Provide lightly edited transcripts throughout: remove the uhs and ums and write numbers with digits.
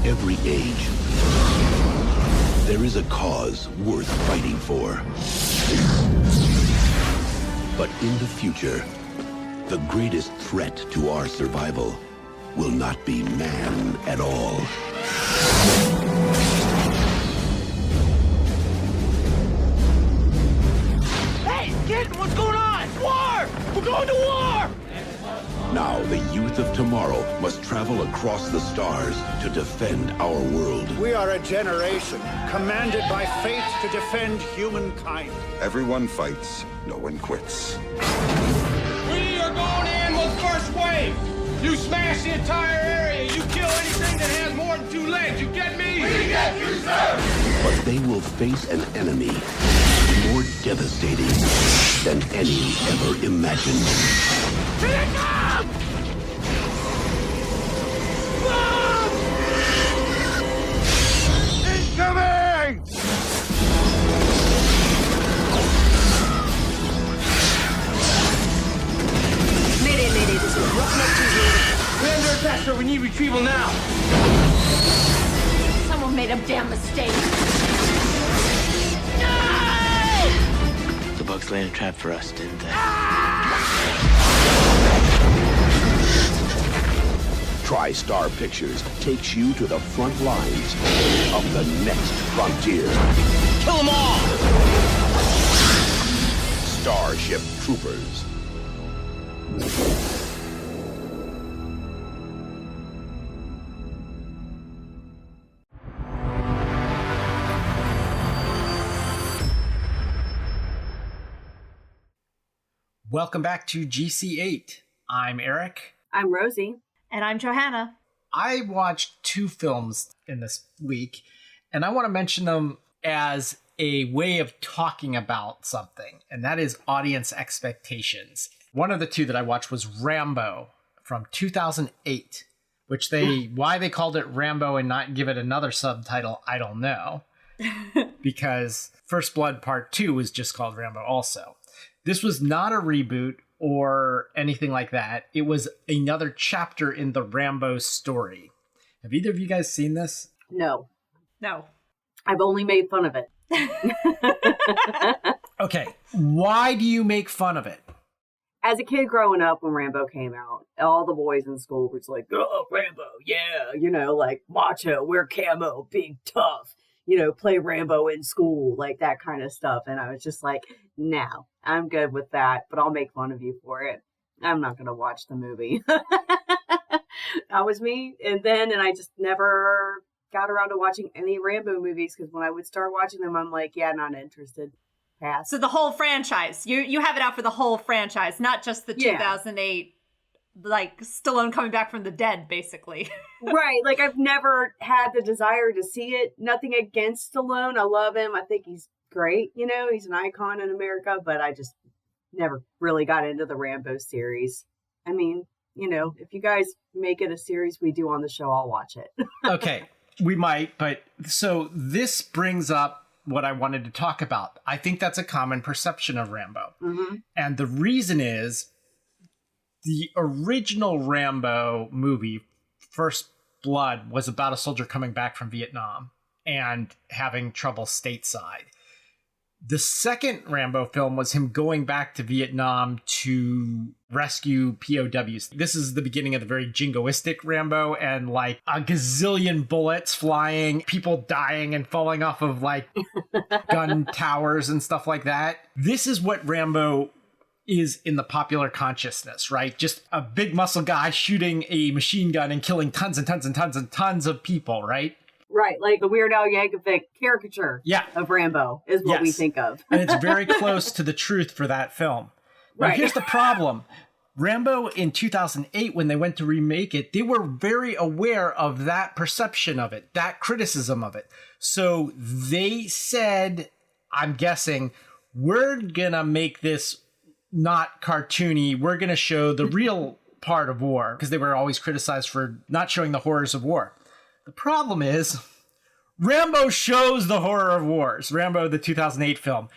every age, there is a cause worth fighting for. But in the future, the greatest threat to our survival will not be man at all. Hey, kid, what's going on? War! We're going to war! Now, the youth of tomorrow must travel across the stars to defend our world. We are a generation commanded by fate to defend humankind. Everyone fights, no one quits. We are going in with first wave. You smash the entire area. You kill anything that has more than 2 legs. You get me? We get you, sir! But they will face an enemy more devastating than any ever imagined. Here they come! Boom! Incoming! Mayday, this is Roughneck 2 here. We're under attack, sir. We need retrieval now. Someone made a damn mistake. The bugs laid a trap for us, didn't they? TriStar Pictures takes you to the front lines of the next frontier. Kill them all! Starship Troopers. Welcome back to GC8. I'm Eric. I'm Rosie. And I'm Johanna. I watched 2 films in this week, and I want to mention them as a way of talking about something, and that is audience expectations. One of the 2 that I watched was Rambo from 2008, which why they called it Rambo and not give it another subtitle, I don't know. Because First Blood Part 2 was just called Rambo also. This was not a reboot or anything like that. It was another chapter in the Rambo story. Have either of you guys seen this? No. I've only made fun of it. Okay, why do you make fun of it? As a kid growing up when Rambo came out, all the boys in school were just like, oh, Rambo, yeah, like macho, wear camo, big tough, play Rambo in school, like that kind of stuff. And I was just like, no, I'm good with that, but I'll make fun of you for it. I'm not going to watch the movie. That was me. And I just never got around to watching any Rambo movies because when I would start watching them, I'm like, yeah, not interested. Pass. So the whole franchise, you have it out for the whole franchise, not just the 2008, like Stallone coming back from the dead, basically. Right. Like I've never had the desire to see it. Nothing against Stallone. I love him. I think he's great. He's an icon in America, but I just never really got into the Rambo series. I mean, if you guys make it a series we do on the show, I'll watch it. Okay, we might, but so this brings up what I wanted to talk about. I think that's a common perception of Rambo. Mm-hmm. And the reason is the original Rambo movie, First Blood, was about a soldier coming back from Vietnam and having trouble stateside. The second Rambo film was him going back to Vietnam to rescue POWs. This is the beginning of the very jingoistic Rambo and like a gazillion bullets flying, people dying and falling off of like gun towers and stuff like that. This is what Rambo is in the popular consciousness, right? Just a big muscle guy shooting a machine gun and killing tons and tons and tons and tons of people, right? Right, like a Weird Al Yankovic caricature of Rambo is what we think of. And it's very close to the truth for that film. Now, here's the problem. Rambo in 2008, when they went to remake it, they were very aware of that perception of it, that criticism of it. So they said, I'm guessing, we're going to make this not cartoony. We're going to show the real part of war, because they were always criticized for not showing the horrors of war. The problem is, Rambo shows the horror of wars. Rambo, the 2008 film.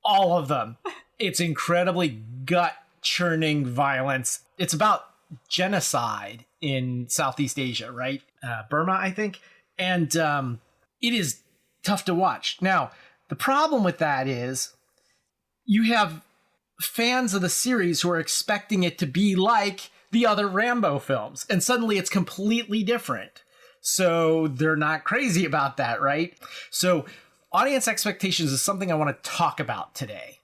All of them. It's incredibly gut-churning violence. It's about genocide in Southeast Asia, right? Burma, I think. And it is tough to watch. Now, the problem with that is you have fans of the series who are expecting it to be like the other Rambo films, and suddenly it's completely different. So they're not crazy about that, right? So audience expectations is something I want to talk about today.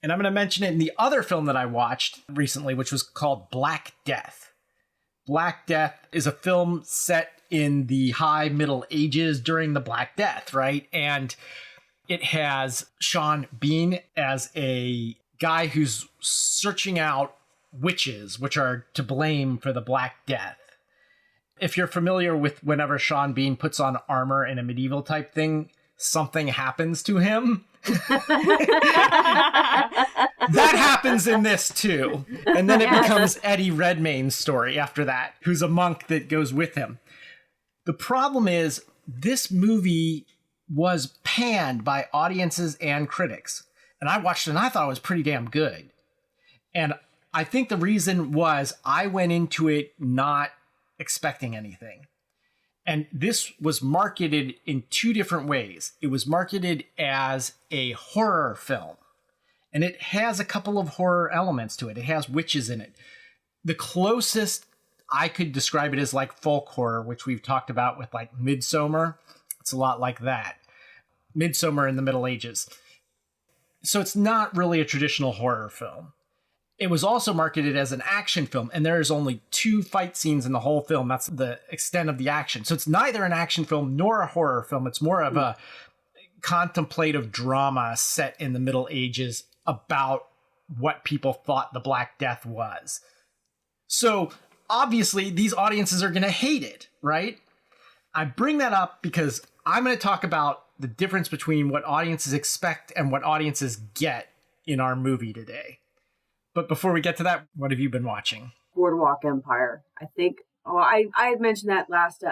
And I'm going to mention it in the other film that I watched recently, which was called Black Death. Black Death is a film set in the high Middle Ages during the Black Death, right? And it has Sean Bean as a guy who's searching out witches, which are to blame for the Black Death. If you're familiar with whenever Sean Bean puts on armor in a medieval type thing, something happens to him. That happens in this too. And then it becomes Eddie Redmayne's story after that, who's a monk that goes with him. The problem is this movie was panned by audiences and critics. And I watched it and I thought it was pretty damn good. And I think the reason was I went into it not expecting anything. And this was marketed in two different ways. It was marketed as a horror film. And it has a couple of horror elements to it. It has witches in it. The closest I could describe it as like folk horror, which we've talked about with like Midsommar. It's a lot like that. Midsommar in the Middle Ages. So it's not really a traditional horror film. It was also marketed as an action film, and there's only 2 fight scenes in the whole film. That's the extent of the action. So it's neither an action film nor a horror film. It's more of a contemplative drama set in the Middle Ages about what people thought the Black Death was. So obviously these audiences are going to hate it, right? I bring that up because I'm going to talk about the difference between what audiences expect and what audiences get in our movie today. But before we get to that, what have you been watching? Boardwalk Empire. I think, I had mentioned that last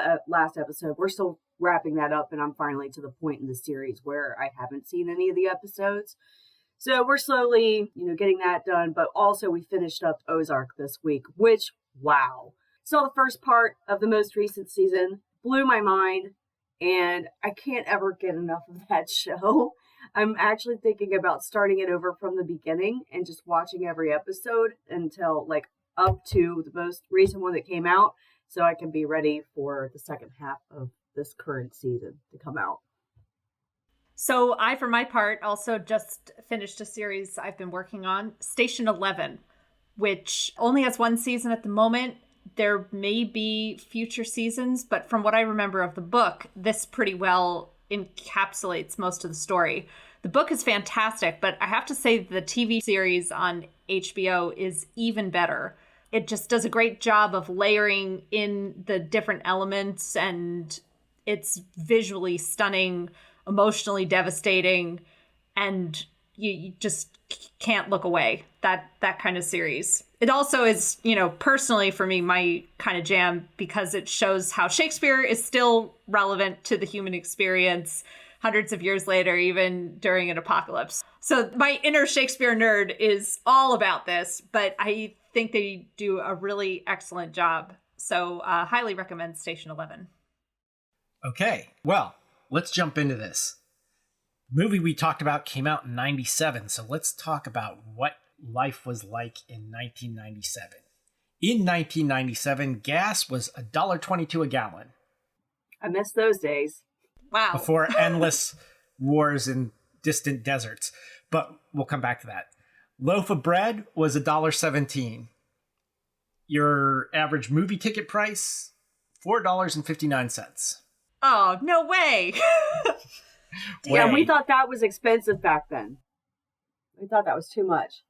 episode. We're still wrapping that up, and I'm finally to the point in the series where I haven't seen any of the episodes. So we're slowly, getting that done. But also we finished up Ozark this week, which, wow. Saw the first part of the most recent season, blew my mind, and I can't ever get enough of that show. I'm actually thinking about starting it over from the beginning and just watching every episode until up to the most recent one that came out, so I can be ready for the second half of this current season to come out. So I, for my part, also just finished a series I've been working on, Station 11, which only has 1 season at the moment. There may be future seasons, but from what I remember of the book, this pretty well encapsulates most of the story. The book is fantastic, but I have to say the TV series on HBO is even better. It just does a great job of layering in the different elements, and it's visually stunning, emotionally devastating, and you just can't look away. That kind of series. It also is, personally for me, my kind of jam, because it shows how Shakespeare is still relevant to the human experience hundreds of years later, even during an apocalypse. So my inner Shakespeare nerd is all about this, but I think they do a really excellent job. So highly recommend Station 11. Okay, well, let's jump into this. The movie we talked about came out in 97, so let's talk about what life was like in 1997. In 1997, gas was $1.22 a gallon. I miss those days. Wow. Before endless wars in distant deserts. But we'll come back to that. Loaf of bread was $1.17. Your average movie ticket price, $4.59. Oh, no way. Yeah, we thought that was expensive back then. We thought that was too much.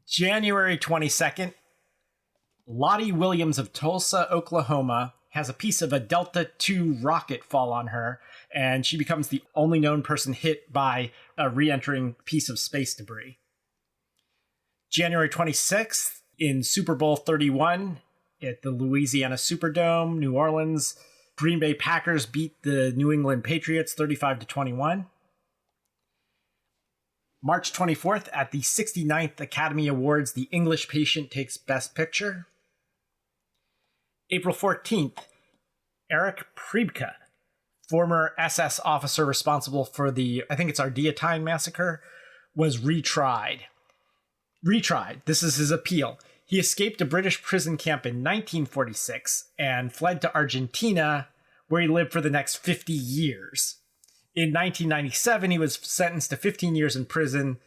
January 22nd, Lottie Williams of Tulsa, Oklahoma, has a piece of a Delta II rocket fall on her, and she becomes the only known person hit by a re-entering piece of space debris. January 26th, in Super Bowl 31, at the Louisiana Superdome, New Orleans, Green Bay Packers beat the New England Patriots 35-21. March 24th, at the 69th Academy Awards, The English Patient takes Best Picture. April 14th, Erich Priebke, former SS officer responsible for the, I think it's Ardeatine massacre, was retried. This is his appeal. He escaped a British prison camp in 1946 and fled to Argentina, where he lived for the next 50 years. In 1997, he was sentenced to 15 years in prison.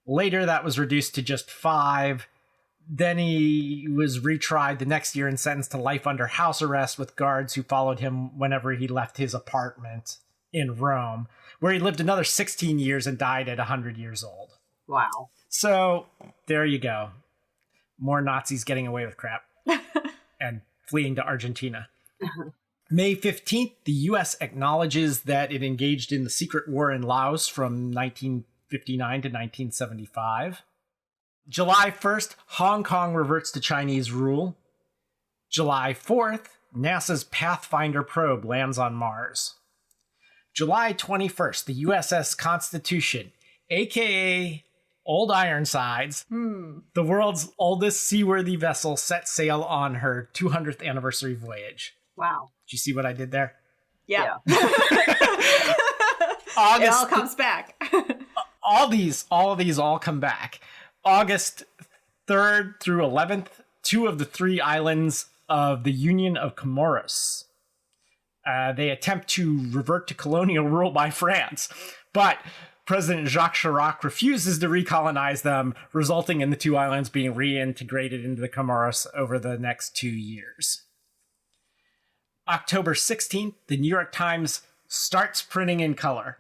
Later, that was reduced to just 5. Then he was retried the next year and sentenced to life under house arrest with guards who followed him whenever he left his apartment in Rome, where he lived another 16 years and died at 100 years old. Wow. So there you go. More Nazis getting away with crap and fleeing to Argentina. May 15th, the U.S. acknowledges that it engaged in the secret war in Laos from 1959 to 1975. July 1st, Hong Kong reverts to Chinese rule. July 4th, NASA's Pathfinder probe lands on Mars. July 21st, the USS Constitution, aka Old Ironsides, the world's oldest seaworthy vessel, set sail on her 200th anniversary voyage. Wow. Did you see what I did there? Yeah. August, it all comes back. all of these all come back. August 3rd through 11th, 2 of the 3 islands of the Union of Comoros. They attempt to revert to colonial rule by France, but President Jacques Chirac refuses to recolonize them, resulting in the 2 islands being reintegrated into the Comoros over the next 2 years. October 16th, the New York Times starts printing in color.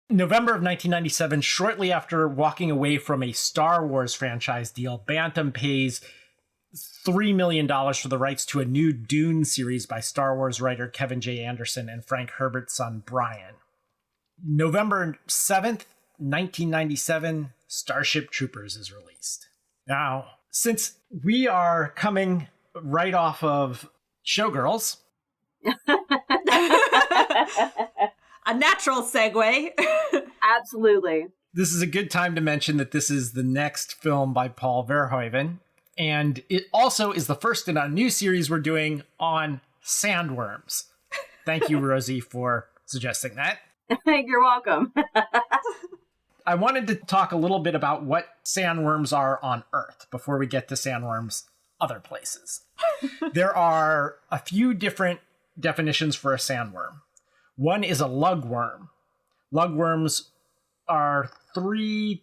November of 1997, shortly after walking away from a Star Wars franchise deal, Bantam pays $3 million for the rights to a new Dune series by Star Wars writer Kevin J. Anderson and Frank Herbert's son Brian. November 7th, 1997, Starship Troopers is released. Now, since we are coming right off of Showgirls... A natural segue. Absolutely. This is a good time to mention that this is the next film by Paul Verhoeven. And it also is the first in a new series we're doing on sandworms. Thank you, Rosie, for suggesting that. You're welcome. I wanted to talk a little bit about what sandworms are on Earth before we get to sandworms other places. There are a few different definitions for a sandworm. One is a lugworm. Lugworms are 3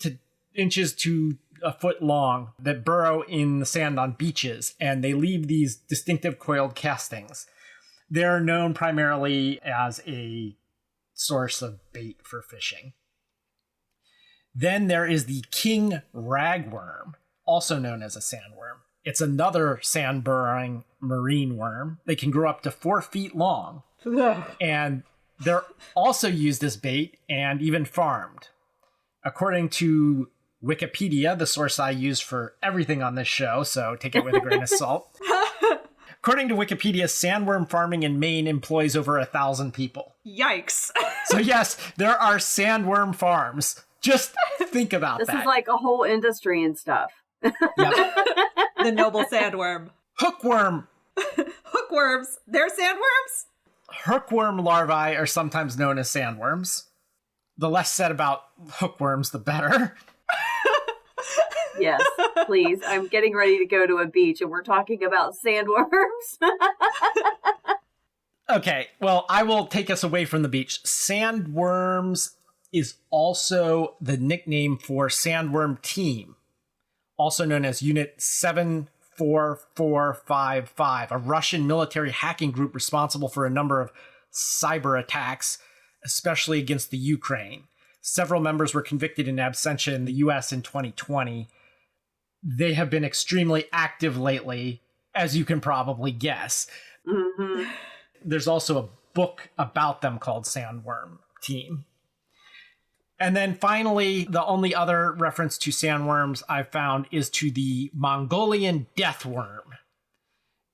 inches to a foot long that burrow in the sand on beaches, and they leave these distinctive coiled castings. They're known primarily as a source of bait for fishing. Then there is the king ragworm, also known as a sandworm. It's another sand-burrowing marine worm. They can grow up to 4 feet long, and they're also used as bait and even farmed. According to Wikipedia, the source I use for everything on this show, so take it with a grain of salt. According to Wikipedia, sandworm farming in Maine employs over 1,000 people. Yikes. So yes, there are sandworm farms. Just think about that. This is like a whole industry and stuff. Yep. The noble sandworm. Hookworm. Hookworms. They're sandworms? Hookworm larvae are sometimes known as sandworms. The less said about hookworms, the better. Yes, please. I'm getting ready to go to a beach and we're talking about sandworms. Okay, well, I will take us away from the beach. Sandworms is also the nickname for Sandworm Team, also known as Unit 74455, a Russian military hacking group responsible for a number of cyber attacks, especially against the Ukraine. Several members were convicted in absentia in the US in 2020. They have been extremely active lately, as you can probably guess. Mm-hmm. There's also a book about them called Sandworm Team. And then finally, the only other reference to sandworms I've found is to the Mongolian deathworm,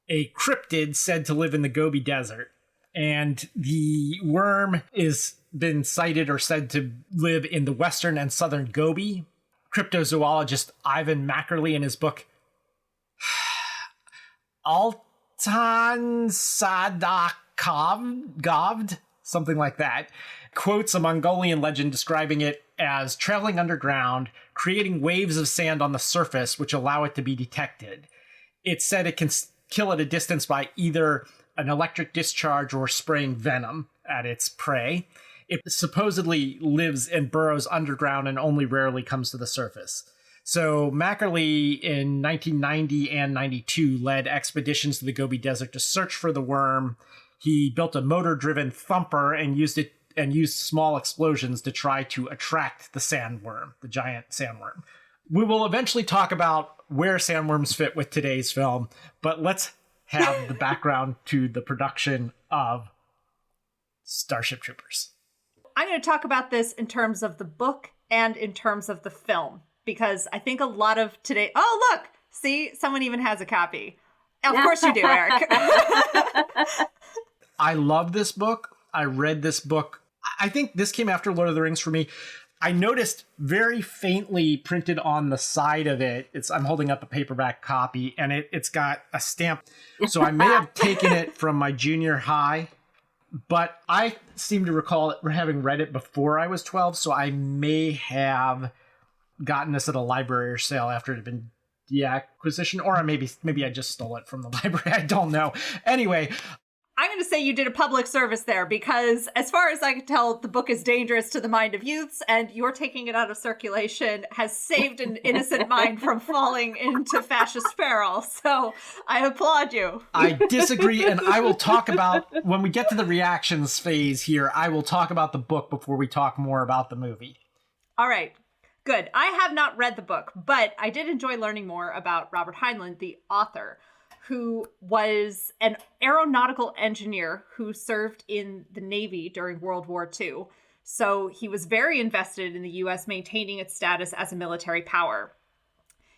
a cryptid said to live in the Gobi Desert. And the worm is been cited or said to live in the western and southern Gobi. Cryptozoologist Ivan Mackerly in his book, I'll Sadakov, something like that, quotes a Mongolian legend describing it as traveling underground, creating waves of sand on the surface which allow it to be detected. It's said it can kill at a distance by either an electric discharge or spraying venom at its prey. It supposedly lives and burrows underground and only rarely comes to the surface. So Mackerly in 1990 and 92 led expeditions to the Gobi Desert to search for the worm. He built a motor-driven thumper and used small explosions to try to attract the sandworm, the giant sandworm. We will eventually talk about where sandworms fit with today's film, but let's have the background to the production of Starship Troopers. I'm going to talk about this in terms of the book and in terms of the film, because I think a lot of today... Oh, look! See? Someone even has a copy. Of course you do, Eric. I love this book. I read this book. I think this came after Lord of the Rings for me. I noticed very faintly printed on the side of it, I'm holding up a paperback copy, and it's got a stamp. So I may have taken it from my junior high, but I seem to recall having read it before I was 12, so I may have gotten this at a library or sale after it had been deacquisition, or maybe I just stole it from the library. I don't know. Anyway, I'm going to say you did a public service there, because as far as I can tell, the book is dangerous to the mind of youths, and your taking it out of circulation has saved an innocent mind from falling into fascist peril. So I applaud you. I disagree, and I will talk about, when we get to the reactions phase here, I will talk about the book before we talk more about the movie. All right. Good. I have not read the book, but I did enjoy learning more about Robert Heinlein, the author, who was an aeronautical engineer who served in the Navy during World War II. So he was very invested in the U.S. maintaining its status as a military power.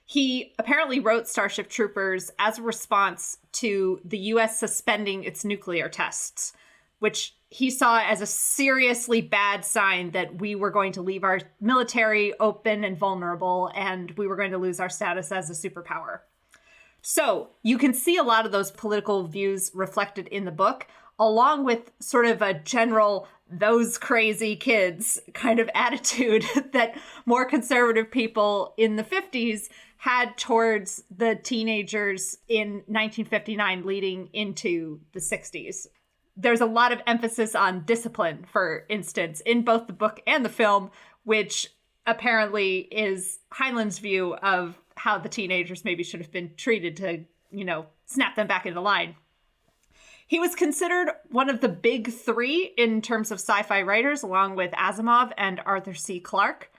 He apparently wrote Starship Troopers as a response to the U.S. suspending its nuclear tests, which he saw as a seriously bad sign that we were going to leave our military open and vulnerable, and we were going to lose our status as a superpower. So you can see a lot of those political views reflected in the book, along with sort of a general those crazy kids kind of attitude that more conservative people in the 50s had towards the teenagers in 1959 leading into the 60s. There's a lot of emphasis on discipline, for instance, in both the book and the film, which apparently is Heinlein's view of how the teenagers maybe should have been treated to, snap them back into line. He was considered one of the big three in terms of sci-fi writers, along with Asimov and Arthur C. Clarke.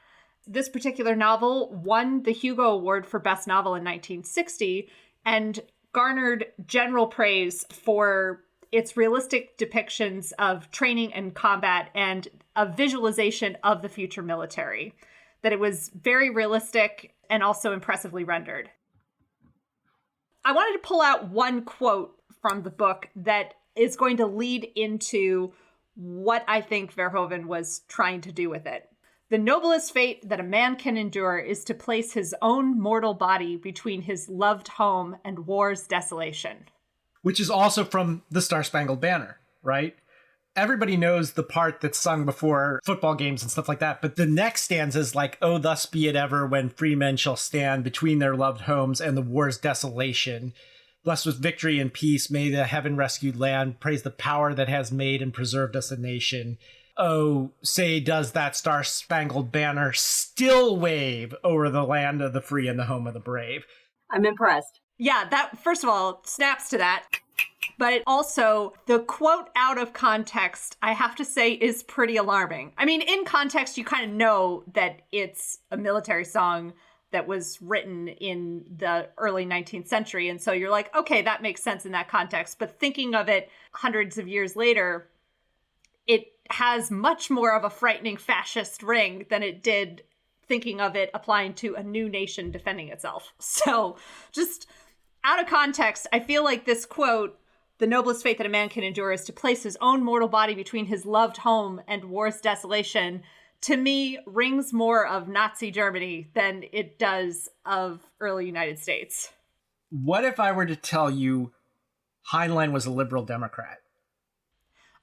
This particular novel won the Hugo Award for Best Novel in 1960 and garnered general praise for its realistic depictions of training and combat and a visualization of the future military. That it was very realistic and also impressively rendered. I wanted to pull out one quote from the book that is going to lead into what I think Verhoeven was trying to do with it. The noblest fate that a man can endure is to place his own mortal body between his loved home and war's desolation. Which is also from the Star-Spangled Banner, right? Everybody knows the part that's sung before football games and stuff like that, but the next stanza is like, "Oh, thus be it ever when free men shall stand between their loved homes and the war's desolation. Blessed with victory and peace, may the heaven-rescued land praise the power that has made and preserved us a nation. Oh, say does that star-spangled banner still wave over the land of the free and the home of the brave." I'm impressed. Yeah, that, first of all, snaps to that. But also, the quote out of context, I have to say, is pretty alarming. I mean, in context, you kind of know that it's a military song that was written in the early 19th century. And so you're like, okay, that makes sense in that context. But thinking of it hundreds of years later, it has much more of a frightening fascist ring than it did thinking of it applying to a new nation defending itself. So just out of context, I feel like this quote, "The noblest fate that a man can endure is to place his own mortal body between his loved home and war's desolation," to me rings more of Nazi Germany than it does of early United States. What if I were to tell you Heinlein was a liberal Democrat.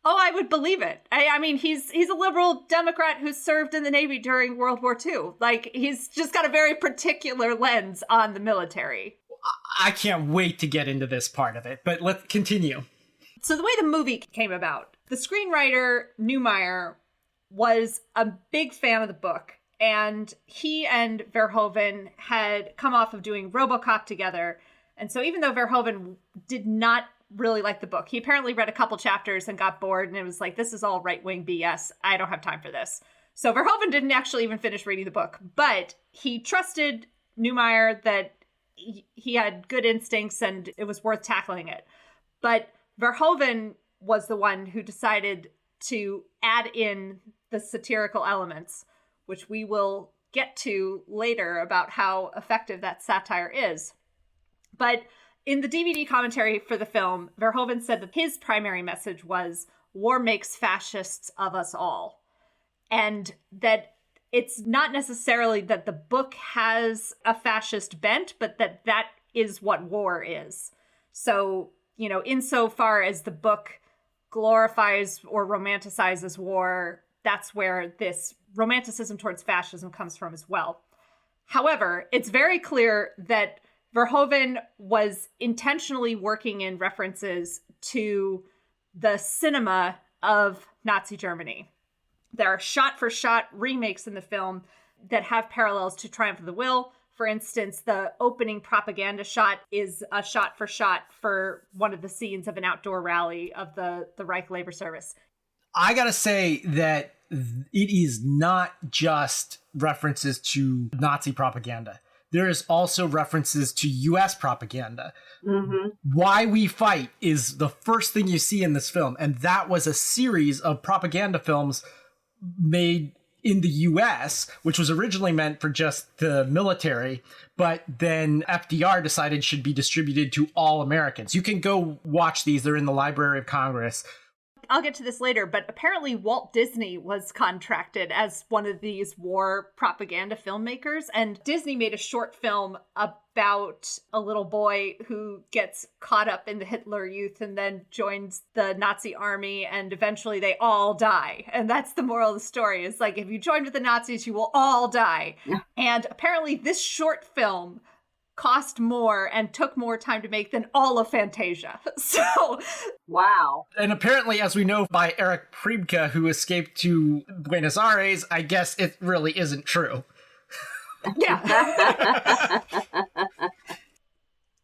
Oh, I would believe it. I mean, he's a liberal Democrat who served in the Navy during World War II. Like, he's just got a very particular lens on the military. I can't wait to get into this part of it, but let's continue. So the way the movie came about, the screenwriter, Neumeier, was a big fan of the book. And he and Verhoeven had come off of doing RoboCop together. And so even though Verhoeven did not really like the book, he apparently read a couple chapters and got bored, and it was like, this is all right-wing BS. I don't have time for this. So Verhoeven didn't actually even finish reading the book, but he trusted Neumeier that he had good instincts and it was worth tackling it. But Verhoeven was the one who decided to add in the satirical elements, which we will get to later about how effective that satire is. But in the DVD commentary for the film, Verhoeven said that his primary message was, war makes fascists of us all. And that it's not necessarily that the book has a fascist bent, but that is what war is. So, you know, insofar as the book glorifies or romanticizes war, that's where this romanticism towards fascism comes from as well. However, it's very clear that Verhoeven was intentionally working in references to the cinema of Nazi Germany. There are shot-for-shot remakes in the film that have parallels to Triumph of the Will. For instance, the opening propaganda shot is a shot-for-shot for one of the scenes of an outdoor rally of the Reich Labor Service. I gotta say that it is not just references to Nazi propaganda. There is also references to U.S. propaganda. Mm-hmm. Why We Fight is the first thing you see in this film. And that was a series of propaganda films made in the U.S., which was originally meant for just the military, but then FDR decided should be distributed to all Americans. You can go watch these. They're in the Library of Congress. I'll get to this later, but apparently Walt Disney was contracted as one of these war propaganda filmmakers. And Disney made a short film about a little boy who gets caught up in the Hitler Youth and then joins the Nazi army, and eventually they all die. And that's the moral of the story. It's like, if you join with the Nazis, you will all die. Yeah. And apparently this short film cost more and took more time to make than all of Fantasia. So, wow. And apparently, as we know by Eric Priebke, who escaped to Buenos Aires, I guess it really isn't true. Yeah.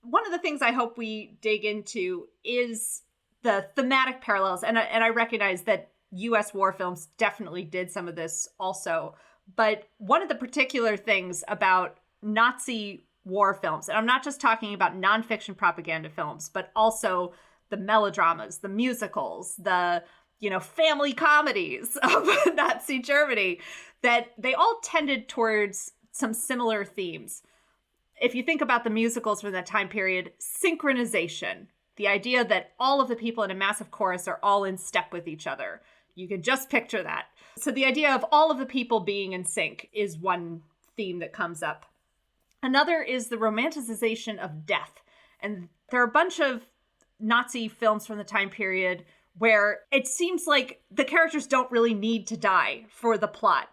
One of the things I hope we dig into is the thematic parallels. And I recognize that U.S. war films definitely did some of this also. But one of the particular things about Nazi war films, and I'm not just talking about nonfiction propaganda films, but also the melodramas, the musicals, the, you know, family comedies of Nazi Germany, that they all tended towards some similar themes. If you think about the musicals from that time period, synchronization, the idea that all of the people in a massive chorus are all in step with each other. You can just picture that. So the idea of all of the people being in sync is one theme that comes up. Another is the romanticization of death. And there are a bunch of Nazi films from the time period where it seems like the characters don't really need to die for the plot.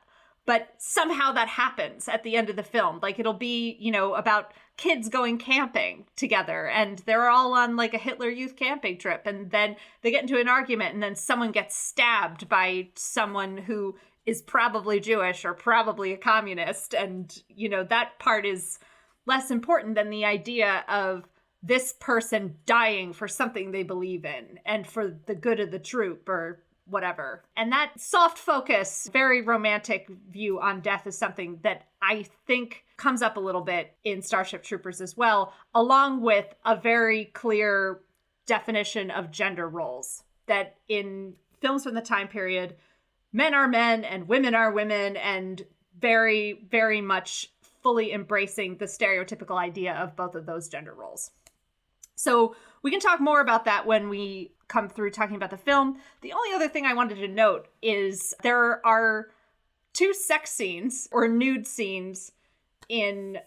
But somehow that happens at the end of the film. Like, it'll be, you know, about kids going camping together, and they're all on like a Hitler Youth camping trip. And then they get into an argument, and then someone gets stabbed by someone who is probably Jewish or probably a communist. And, you know, that part is less important than the idea of this person dying for something they believe in and for the good of the troop or whatever. And that soft focus, very romantic view on death is something that I think comes up a little bit in Starship Troopers as well, along with a very clear definition of gender roles. That in films from the time period, men are men and women are women, and very, very much fully embracing the stereotypical idea of both of those gender roles. So we can talk more about that when we come through talking about the film. The only other thing I wanted to note is there are 2 sex scenes or nude scenes in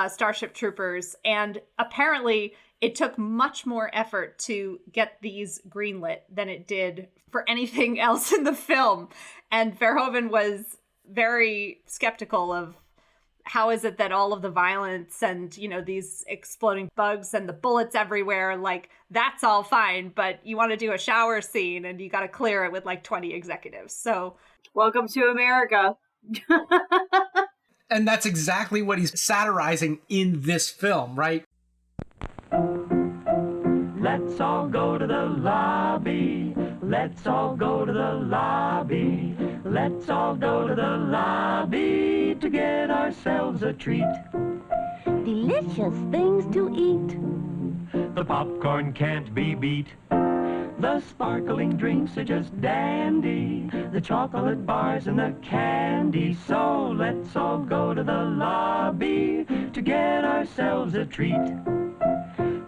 Starship Troopers, and apparently it took much more effort to get these greenlit than it did for anything else in the film. And Verhoeven was very skeptical of how is it that all of the violence and, you know, these exploding bugs and the bullets everywhere, like, that's all fine, but you want to do a shower scene and you got to clear it with like 20 executives. So welcome to America. And that's exactly what he's satirizing in this film, right? Let's all go to the lobby. Let's all go to the lobby. Let's all go to the lobby to get ourselves a treat. Delicious things to eat. The popcorn can't be beat. The sparkling drinks are just dandy. The chocolate bars and the candy. So let's all go to the lobby to get ourselves a treat.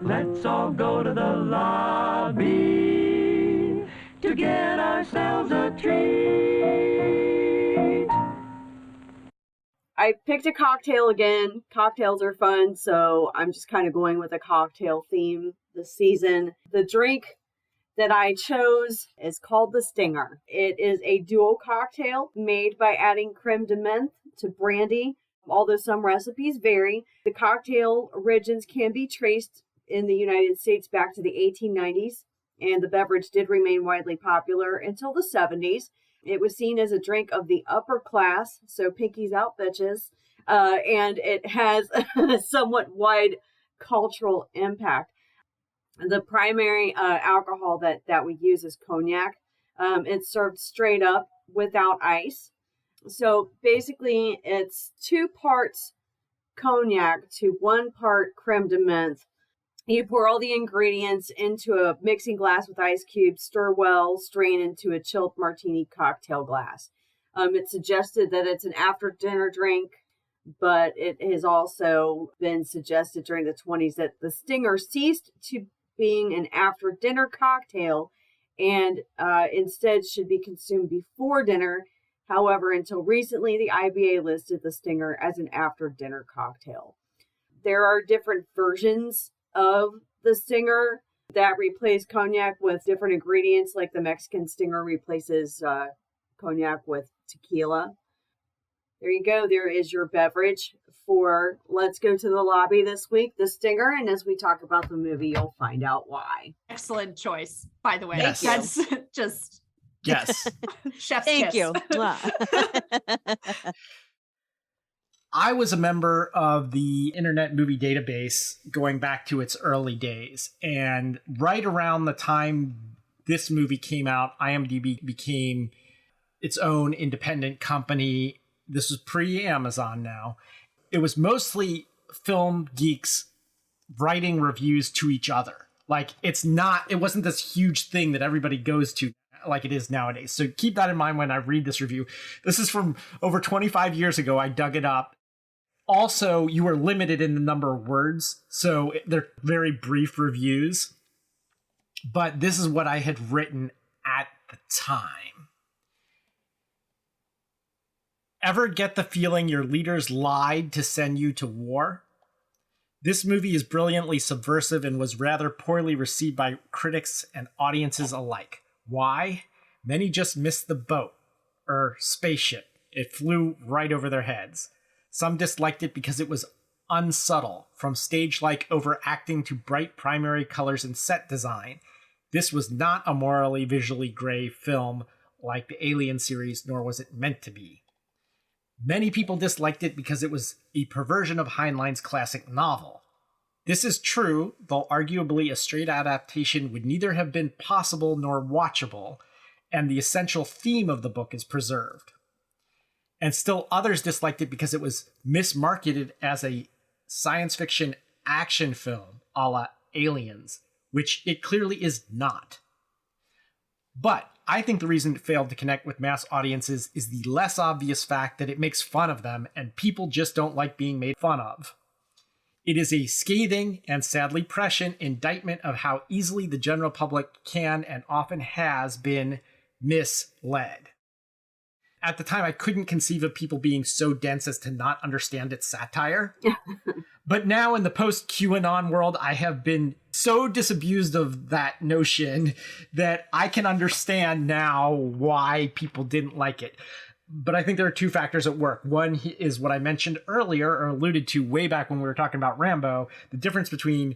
Let's all go to the lobby to get ourselves a treat. I picked a cocktail again. Cocktails are fun, so I'm just kind of going with a cocktail theme this season. The drink that I chose is called the Stinger. It is a dual cocktail made by adding creme de menthe to brandy, although some recipes vary. The cocktail origins can be traced in the United States back to the 1890s, and the beverage did remain widely popular until the 70s. It was seen as a drink of the upper class, so pinkies out bitches, and it has a somewhat wide cultural impact. The primary alcohol that we use is cognac. It's served straight up without ice. So basically, it's 2 parts cognac to 1 part creme de menthe. You pour all the ingredients into a mixing glass with ice cubes, stir well, strain into a chilled martini cocktail glass. It's suggested that it's an after-dinner drink, but it has also been suggested during the 20s that the Stinger ceased to being an after-dinner cocktail and instead should be consumed before dinner. However, until recently, the IBA listed the Stinger as an after-dinner cocktail. There are different versions of the Stinger that replace cognac with different ingredients, like the Mexican Stinger replaces cognac with tequila. There you go. There is your beverage for Let's Go to the Lobby this week, the Stinger. And as we talk about the movie, you'll find out why. excellent choice, by the way. Yes. That's just Yes. chef's Thank kiss. you. I was a member of the Internet Movie Database going back to its early days. And right around the time this movie came out, IMDb became its own independent company. This was pre-Amazon now. It was mostly film geeks writing reviews to each other. Like, it wasn't this huge thing that everybody goes to like it is nowadays. So keep that in mind when I read this review. This is from over 25 years ago. I dug it up. Also, you are limited in the number of words, so they're very brief reviews. But this is what I had written at the time. Ever get the feeling your leaders lied to send you to war? This movie is brilliantly subversive and was rather poorly received by critics and audiences alike. Why? Many just missed the boat, or spaceship. It flew right over their heads. Some disliked it because it was unsubtle, from stage-like overacting to bright primary colors and set design. This was not a morally visually gray film like the Alien series, nor was it meant to be. Many people disliked it because it was a perversion of Heinlein's classic novel. This is true, though arguably a straight adaptation would neither have been possible nor watchable, and the essential theme of the book is preserved. And still others disliked it because it was mismarketed as a science fiction action film a la Aliens, which it clearly is not. But I think the reason it failed to connect with mass audiences is the less obvious fact that it makes fun of them and people just don't like being made fun of. It is a scathing and sadly prescient indictment of how easily the general public can and often has been misled. At the time, I couldn't conceive of people being so dense as to not understand its satire. But now in the post-QAnon world, I have been so disabused of that notion that I can understand now why people didn't like it. But I think there are two factors at work. One is what I mentioned earlier, or alluded to way back when we were talking about Rambo, the difference between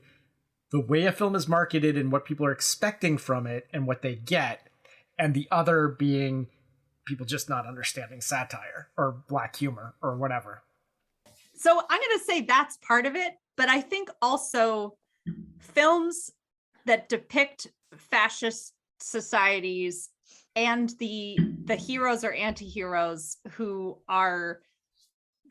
the way a film is marketed and what people are expecting from it and what they get, and the other being people just not understanding satire or black humor or whatever. So I'm going to say that's part of it, but I think also films that depict fascist societies and the heroes or anti-heroes who are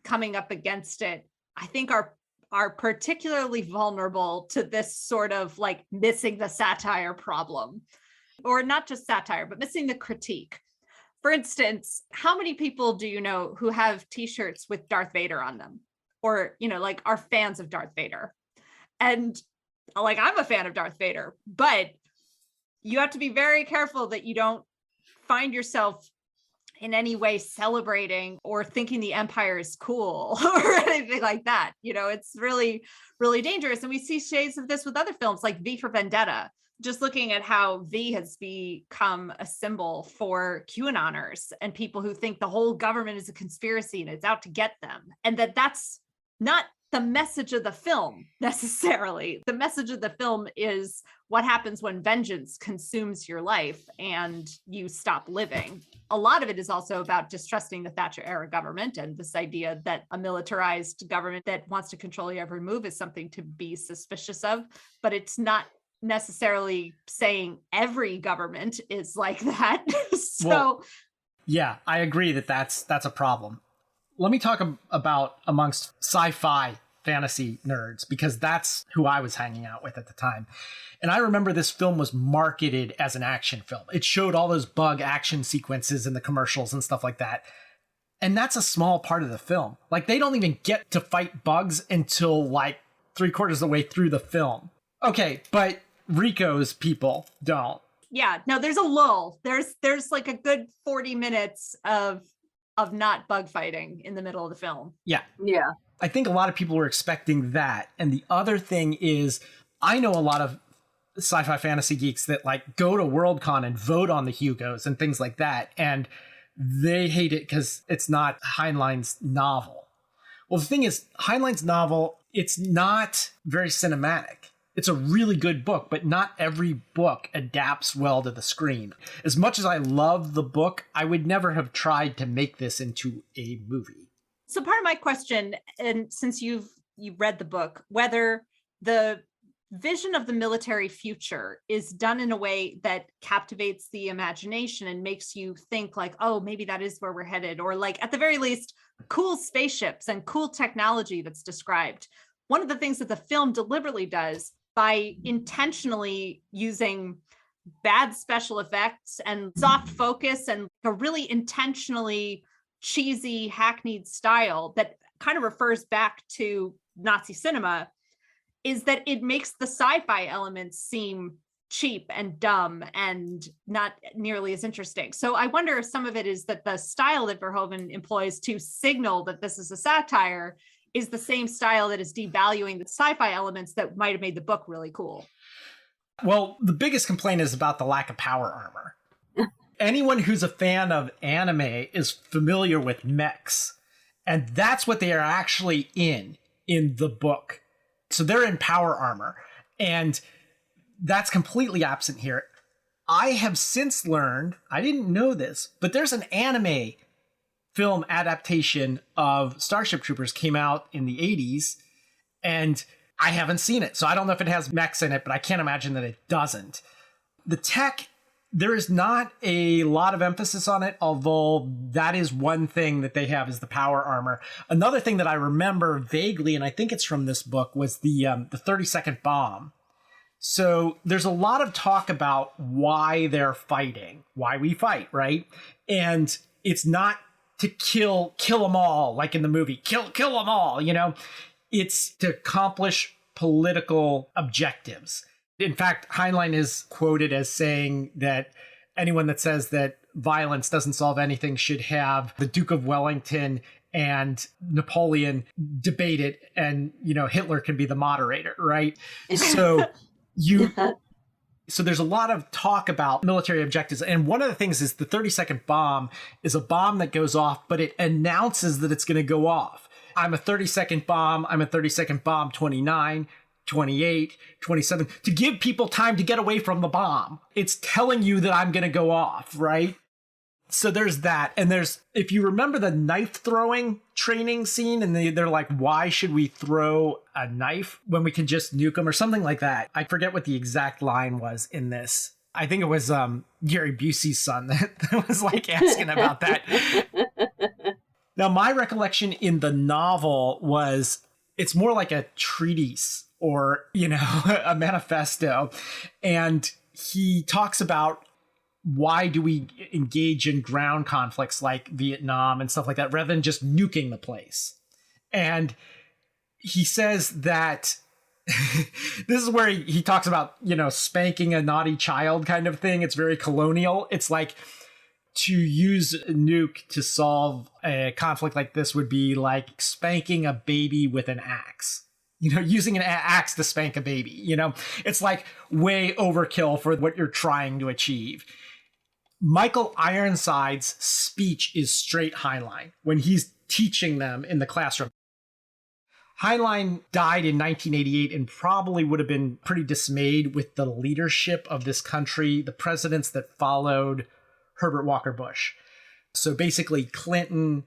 coming up against it, I think are particularly vulnerable to this sort of like missing the satire problem, or not just satire, but missing the critique. For instance, how many people do you know who have t-shirts with Darth Vader on them? Or, you know, like are fans of Darth Vader? And like, I'm a fan of Darth Vader, but you have to be very careful that you don't find yourself in any way celebrating or thinking the Empire is cool or anything like that. You know, it's really, really dangerous. And we see shades of this with other films like V for Vendetta. Just looking at how V has become a symbol for QAnoners and people who think the whole government is a conspiracy and it's out to get them. And that's not the message of the film necessarily. The message of the film is what happens when vengeance consumes your life and you stop living. A lot of it is also about distrusting the Thatcher era government and this idea that a militarized government that wants to control your every move is something to be suspicious of, but it's not necessarily saying every government is like that. So well, yeah, I agree that's a problem. Let me talk about amongst sci-fi fantasy nerds, because that's who I was hanging out with at the time. And I remember this film was marketed as an action film. It showed all those bug action sequences in the commercials and stuff like that. And that's a small part of the film. Like, they don't even get to fight bugs until like 3/4 of the way through the film. Okay, but Rico's people don't. Yeah, no, there's a lull. There's like a good 40 minutes of not bug fighting in the middle of the film. Yeah. Yeah. I think a lot of people were expecting that. And the other thing is, I know a lot of sci-fi fantasy geeks that like go to Worldcon and vote on the Hugos and things like that. And they hate it because it's not Heinlein's novel. Well, the thing is, Heinlein's novel, it's not very cinematic. It's a really good book, but not every book adapts well to the screen. As much as I love the book, I would never have tried to make this into a movie. So part of my question, and since you've read the book, whether the vision of the military future is done in a way that captivates the imagination and makes you think like, oh, maybe that is where we're headed, or like at the very least, cool spaceships and cool technology that's described. One of the things that the film deliberately does by intentionally using bad special effects and soft focus and a really intentionally cheesy, hackneyed style that kind of refers back to Nazi cinema, is that it makes the sci-fi elements seem cheap and dumb and not nearly as interesting. So I wonder if some of it is that the style that Verhoeven employs to signal that this is a satire is the same style that is devaluing the sci-fi elements that might have made the book really cool. Well, the biggest complaint is about the lack of power armor. Anyone who's a fan of anime is familiar with mechs, and that's what they are actually in the book. So they're in power armor, and that's completely absent here. I have since learned, I didn't know this, but there's an anime film adaptation of Starship Troopers came out in the 80s, and I haven't seen it. So I don't know if it has mechs in it, but I can't imagine that it doesn't. The tech, there is not a lot of emphasis on it, although that is one thing that they have is the power armor. Another thing that I remember vaguely, and I think it's from this book, was the 30-second bomb. So there's a lot of talk about why they're fighting, why we fight, right? And it's not to kill them all, like in the movie, kill them all, you know? It's to accomplish political objectives. In fact, Heinlein is quoted as saying that anyone that says that violence doesn't solve anything should have the Duke of Wellington and Napoleon debate it, and Hitler can be the moderator, right? So so there's a lot of talk about military objectives, and one of the things is the 30-second bomb is a bomb that goes off, but it announces that it's going to go off. I'm a 30-second bomb. I'm a 30-second bomb 29, 28, 27, to give people time to get away from the bomb. It's telling you that I'm going to go off, right? So there's that. And if you remember the knife throwing training scene, and they're like, why should we throw a knife when we can just nuke them or something like that? I forget what the exact line was in this. I think it was Gary Busey's son that was like asking about that. Now, my recollection in the novel was it's more like a treatise or, a manifesto. And he talks about why do we engage in ground conflicts like Vietnam and stuff like that, rather than just nuking the place. And he says that this is where he talks about, spanking a naughty child kind of thing. It's very colonial. It's like to use a nuke to solve a conflict like this would be like spanking a baby with an axe. Using an axe to spank a baby, it's like way overkill for what you're trying to achieve. Michael Ironside's speech is straight Heinlein when he's teaching them in the classroom. Heinlein died in 1988 and probably would have been pretty dismayed with the leadership of this country, the presidents that followed Herbert Walker Bush. So basically Clinton,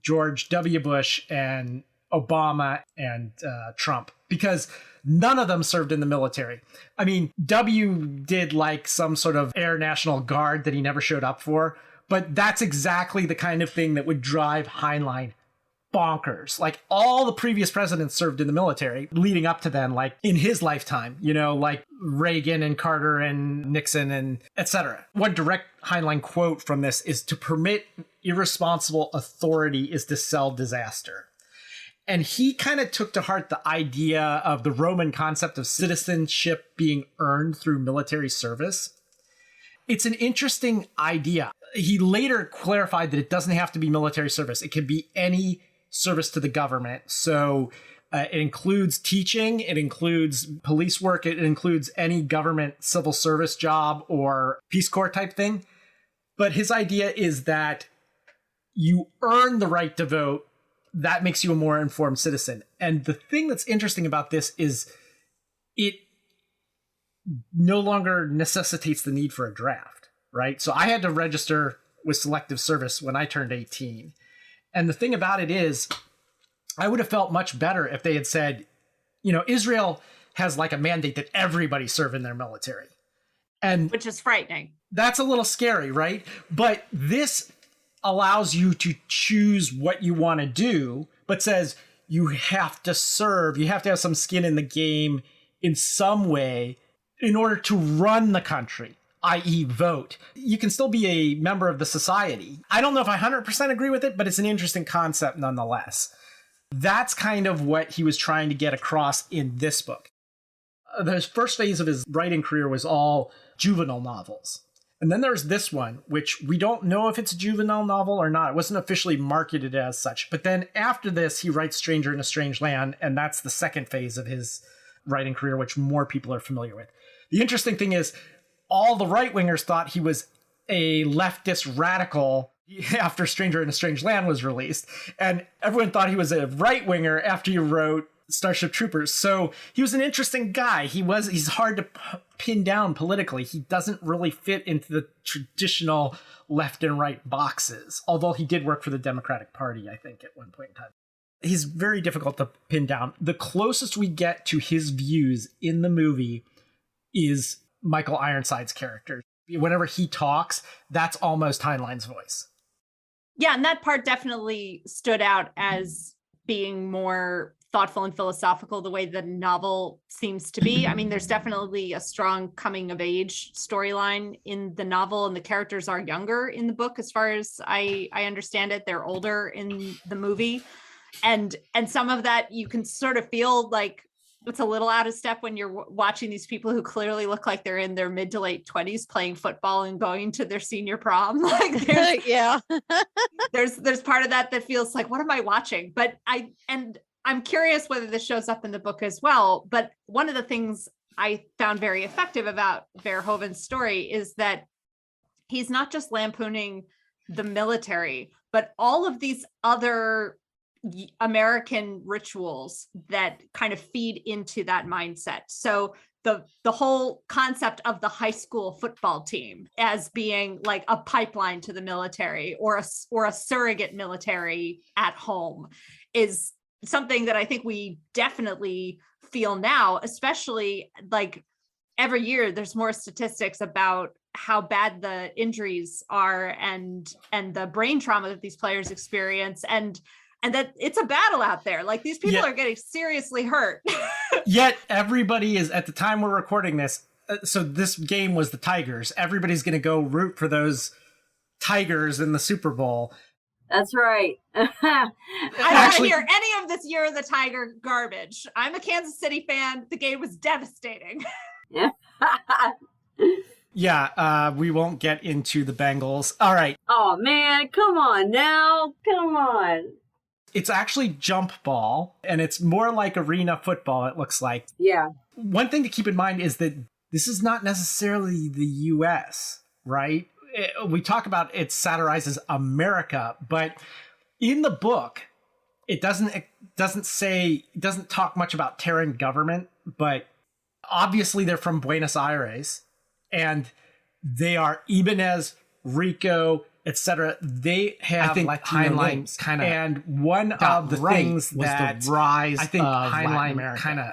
George W. Bush, and Obama and Trump, because none of them served in the military. I mean, W did like some sort of Air National Guard that he never showed up for, but that's exactly the kind of thing that would drive Heinlein bonkers. Like all the previous presidents served in the military leading up to then, like in his lifetime, like Reagan and Carter and Nixon and etc. One direct Heinlein quote from this is, "To permit irresponsible authority is to sell disaster." And he kind of took to heart the idea of the Roman concept of citizenship being earned through military service. It's an interesting idea. He later clarified that it doesn't have to be military service. It can be any service to the government. So it includes teaching, it includes police work, it includes any government civil service job or Peace Corps type thing. But his idea is that you earn the right to vote. That makes you a more informed citizen. And the thing that's interesting about this is it no longer necessitates the need for a draft, right? So I had to register with selective service when I turned 18. And the thing about it is, I would have felt much better if they had said, Israel has like a mandate that everybody serve in their military. And which is frightening. That's a little scary, right? But this allows you to choose what you want to do, but says you have to serve, you have to have some skin in the game in some way in order to run the country, i.e. vote. You can still be a member of the society. I don't know if I 100% agree with it, but it's an interesting concept nonetheless. That's kind of what he was trying to get across in this book. The first phase of his writing career was all juvenile novels. And then there's this one, which we don't know if it's a juvenile novel or not. It wasn't officially marketed as such. But then after this, he writes Stranger in a Strange Land, and that's the second phase of his writing career, which more people are familiar with. The interesting thing is, all the right-wingers thought he was a leftist radical after Stranger in a Strange Land was released. And everyone thought he was a right-winger after he wrote Starship Troopers. So he was an interesting guy. He's hard to pin down politically. He doesn't really fit into the traditional left and right boxes, although he did work for the Democratic Party, I think, at one point in time. He's very difficult to pin down. The closest we get to his views in the movie is Michael Ironside's character. Whenever he talks, that's almost Heinlein's voice. Yeah, and that part definitely stood out as being more thoughtful and philosophical the way the novel seems to be. I mean, there's definitely a strong coming of age storyline in the novel, and the characters are younger in the book as far as I understand it. They're older in the movie. And some of that you can sort of feel like It's a little out of step when you're watching these people who clearly look like they're in their mid to late 20s playing football and going to their senior prom. Like yeah. there's part of that feels like, what am I watching? But I'm curious whether this shows up in the book as well. But one of the things I found very effective about Verhoeven's story is that he's not just lampooning the military, but all of these other American rituals that kind of feed into that mindset. So the whole concept of the high school football team as being like a pipeline to the military or a surrogate military at home is something that I think we definitely feel now, especially like every year there's more statistics about how bad the injuries are and the brain trauma that these players experience and that it's a battle out there. Like these people are getting seriously hurt. Yet everybody is, at the time we're recording this, so this game was the Tigers. Everybody's going to go root for those Tigers in the Super Bowl. That's right. I don't want to hear any of this Year of the Tiger garbage. I'm a Kansas City fan. The game was devastating. Yeah, we won't get into the Bengals. All right. Oh, man. Come on now. Come on. It's actually jump ball, and it's more like arena football, it looks like. Yeah. One thing to keep in mind is that this is not necessarily the U.S., right? We talk about it satirizes America, but in the book, it doesn't talk much about Terran government, but obviously they're from Buenos Aires, and they are Ibanez, Rico, etc. They have Latino names, and one of the things was that the rise I think Heinlein kind of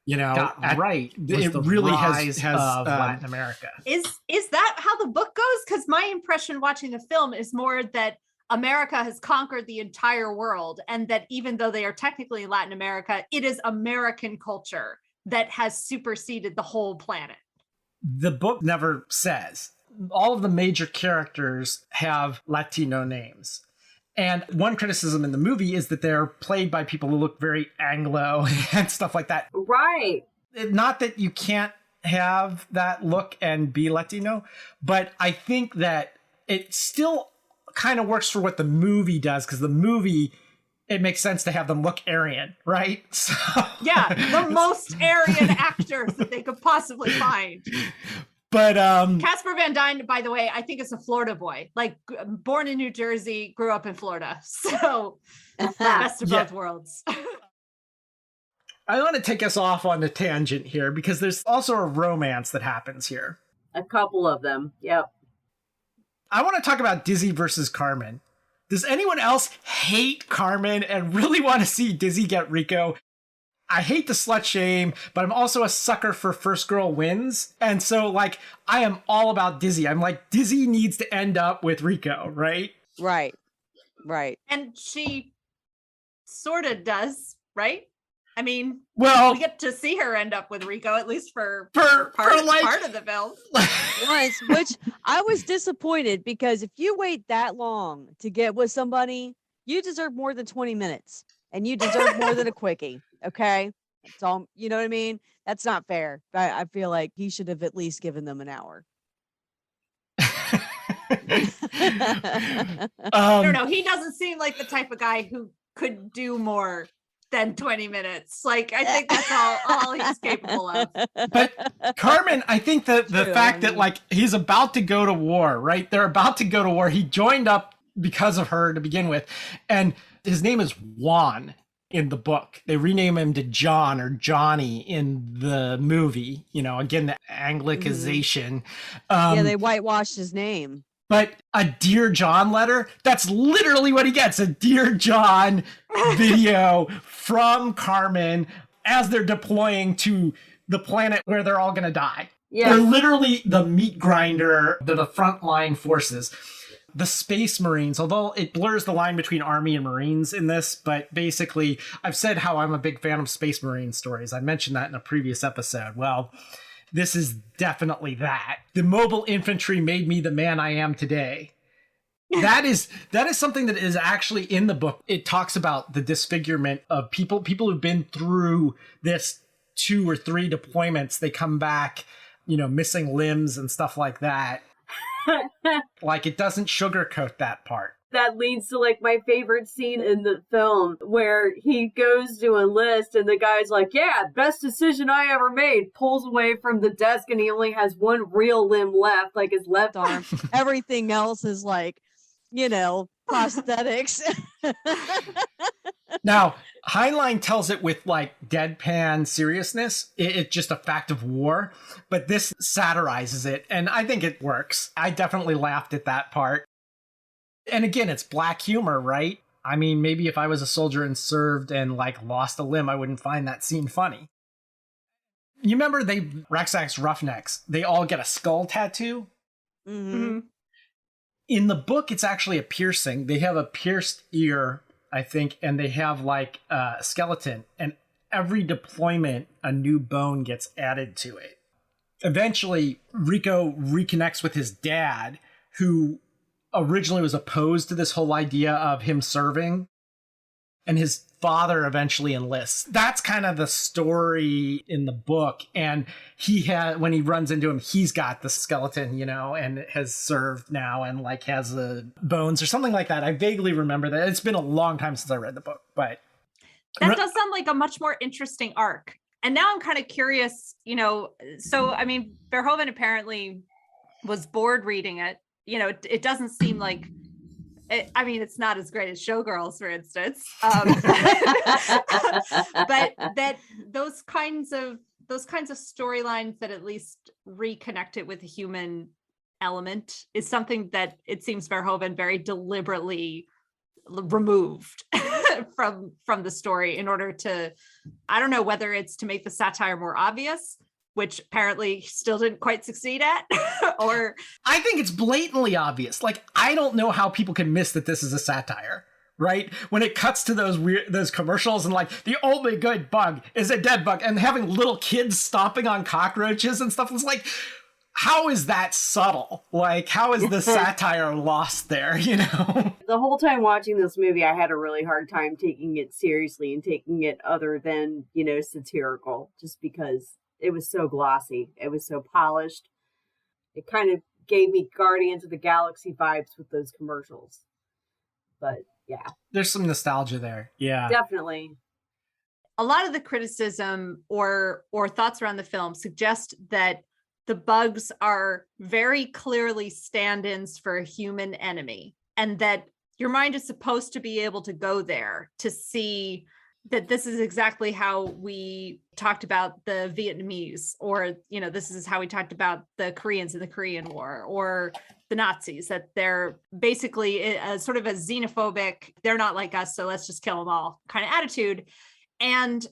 got right. It really has Latin America. Is that how the book goes? Because my impression watching the film is more that America has conquered the entire world, and that even though they are technically Latin America, it is American culture that has superseded the whole planet. The book never says. All of the major characters have Latino names. And one criticism in the movie is that they're played by people who look very Anglo and stuff like that. Right. Not that you can't have that look and be Latino, but I think that it still kind of works for what the movie does, because the movie, it makes sense to have them look Aryan, right? So yeah, the most Aryan actors that they could possibly find. But Casper Van Dyne, by the way, I think is a Florida boy, like born in New Jersey, grew up in Florida. So best of both worlds. I want to take us off on a tangent here because there's also a romance that happens here. A couple of them. Yep. I want to talk about Dizzy versus Carmen. Does anyone else hate Carmen and really want to see Dizzy get Rico? I hate to slut shame, but I'm also a sucker for first girl wins. And so, like, I am all about Dizzy. I'm like, Dizzy needs to end up with Rico, right? Right. And she sort of does, right? I mean, well, we get to see her end up with Rico, at least for part of the film. Once, which I was disappointed, because if you wait that long to get with somebody, you deserve more than 20 minutes. And you deserve more than a quickie. Okay. That's all, you know what I mean? That's not fair. I feel like he should have at least given them an hour. I don't know. He doesn't seem like the type of guy who could do more than 20 minutes. Like, I think that's all he's capable of. But Carmen, I think that the fact that, like, he's about to go to war, right? They're about to go to war. He joined up because of her to begin with. And his name is Juan in the book. They rename him to John or Johnny in the movie. You know, again, the Anglicization. Yeah, they whitewashed his name. But a Dear John letter, that's literally what he gets. A Dear John video from Carmen as they're deploying to the planet where they're all going to die. Yeah. They're literally the meat grinder. They're the frontline forces. The Space Marines, although it blurs the line between Army and Marines in this, but basically, I've said how I'm a big fan of Space Marine stories. I mentioned that in a previous episode. Well, this is definitely that. The mobile infantry made me the man I am today. That is something that is actually in the book. It talks about the disfigurement of people who've been through this 2 or 3 deployments, they come back, missing limbs and stuff like that. Like, it doesn't sugarcoat that part. That leads to like my favorite scene in the film where he goes to enlist and the guy's like, yeah, best decision I ever made, pulls away from the desk and he only has one real limb left, like his left arm. Everything else is like, prosthetics. Now, Heinlein tells it with like deadpan seriousness. It's just a fact of war, but this satirizes it, and I think it works. I definitely laughed at that part. And again, it's black humor, right? I mean, maybe if I was a soldier and served and like lost a limb, I wouldn't find that scene funny. You remember Rexax Roughnecks, they all get a skull tattoo? Mm-hmm. In the book, it's actually a piercing. They have a pierced ear, I think, and they have like a skeleton. And every deployment, a new bone gets added to it. Eventually, Rico reconnects with his dad, who originally was opposed to this whole idea of him serving. And his father eventually enlists. That's kind of the story in the book. And when he runs into him, he's got the skeleton, and has served now and like has the bones or something like that. I vaguely remember that. It's been a long time since I read the book, but that does sound like a much more interesting arc. And now I'm kind of curious, so I mean, Verhoeven apparently was bored reading it. It doesn't seem like it's not as great as Showgirls, for instance. But that those kinds of storylines that at least reconnect it with a human element is something that it seems Verhoeven very deliberately removed from the story in order to, I don't know whether it's to make the satire more obvious, which apparently he still didn't quite succeed at, or... I think it's blatantly obvious. Like, I don't know how people can miss that this is a satire, right? When it cuts to those commercials and like, the only good bug is a dead bug, and having little kids stomping on cockroaches and stuff, it's like, how is that subtle? Like, how is the satire lost there, The whole time watching this movie, I had a really hard time taking it seriously and taking it other than, satirical, just because it was so glossy. It was so polished. It kind of gave me Guardians of the Galaxy vibes with those commercials. But yeah. There's some nostalgia there. Yeah. Definitely. A lot of the criticism or thoughts around the film suggest that the bugs are very clearly stand-ins for a human enemy, and that your mind is supposed to be able to go there to see that this is exactly how we talked about the Vietnamese, or, this is how we talked about the Koreans in the Korean War, or the Nazis, that they're basically a sort of a xenophobic, they're not like us, so let's just kill them all kind of attitude. And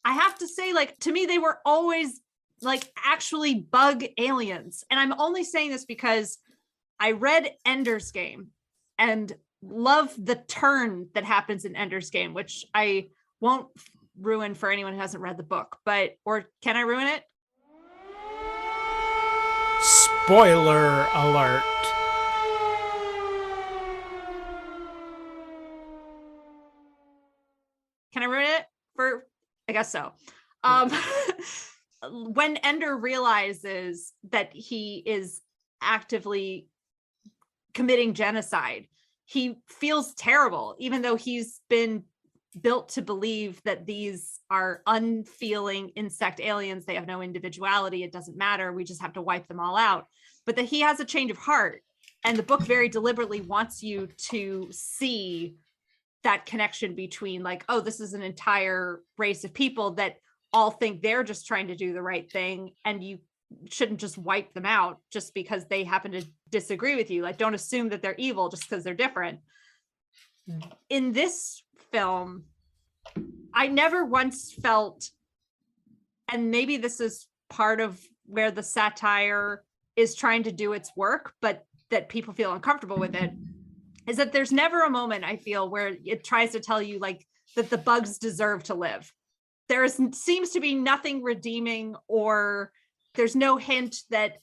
I have to say, like, to me, they were always like actually bug aliens. And I'm only saying this because I read Ender's Game and love the turn that happens in Ender's Game, which I won't ruin for anyone who hasn't read the book, or can I ruin it? Spoiler alert. Can I ruin it? I guess so. When Ender realizes that he is actively committing genocide, he feels terrible, even though he's been built to believe that these are unfeeling insect aliens. They have no individuality. It doesn't matter. We just have to wipe them all out. But that he has a change of heart. And the book very deliberately wants you to see that connection between like, oh, this is an entire race of people that all think they're just trying to do the right thing. And you shouldn't just wipe them out just because they happen to disagree with you. Like, don't assume that they're evil just because they're different. In this film, I never once felt, and maybe this is part of where the satire is trying to do its work, but that people feel uncomfortable with it, is that there's never a moment, I feel, where it tries to tell you like that the bugs deserve to live. Seems to be nothing redeeming, or there's no hint that